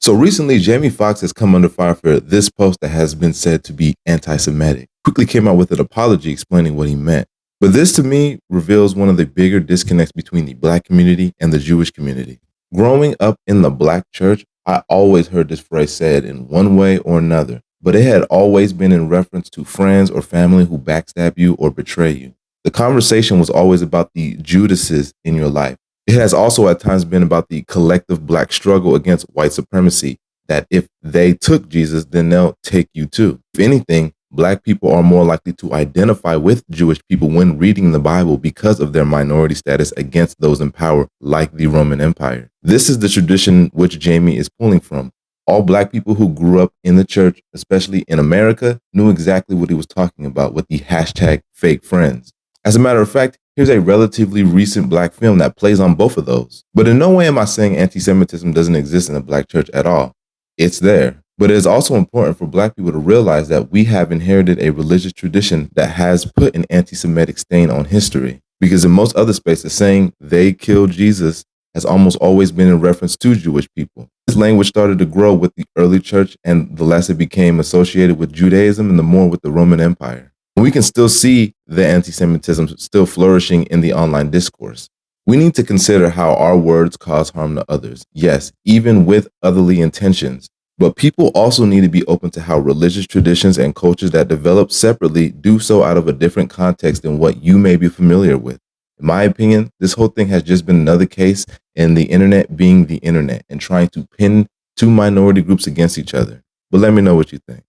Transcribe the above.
So recently, Jamie Foxx has come under fire for this post that has been said to be anti-Semitic. Quickly came out with an apology explaining what he meant. But this to me reveals one of the bigger disconnects between the black community and the Jewish community. Growing up in the black church, I always heard this phrase said in one way or another, but it had always been in reference to friends or family who backstab you or betray you. The conversation was always about the Judases in your life. It has also at times been about the collective black struggle against white supremacy, that if they took Jesus, then they'll take you too. If anything, black people are more likely to identify with Jewish people when reading the Bible because of their minority status against those in power, like the Roman Empire. This is the tradition which Jamie is pulling from. All black people who grew up in the church, especially in America, knew exactly what he was talking about with the hashtag fake friends. As a matter of fact, here's a relatively recent black film that plays on both of those. But in no way am I saying anti-Semitism doesn't exist in the black church at all. It's there. But it is also important for black people to realize that we have inherited a religious tradition that has put an anti-Semitic stain on history. Because in most other spaces, saying they killed Jesus has almost always been in reference to Jewish people. This language started to grow with the early church, and the less it became associated with Judaism and the more with the Roman Empire. We can still see the anti-Semitism still flourishing in the online discourse. We need to consider how our words cause harm to others. Yes, even with otherly intentions. But people also need to be open to how religious traditions and cultures that develop separately do so out of a different context than what you may be familiar with. In my opinion, this whole thing has just been another case in the internet being the internet and trying to pin two minority groups against each other. But let me know what you think.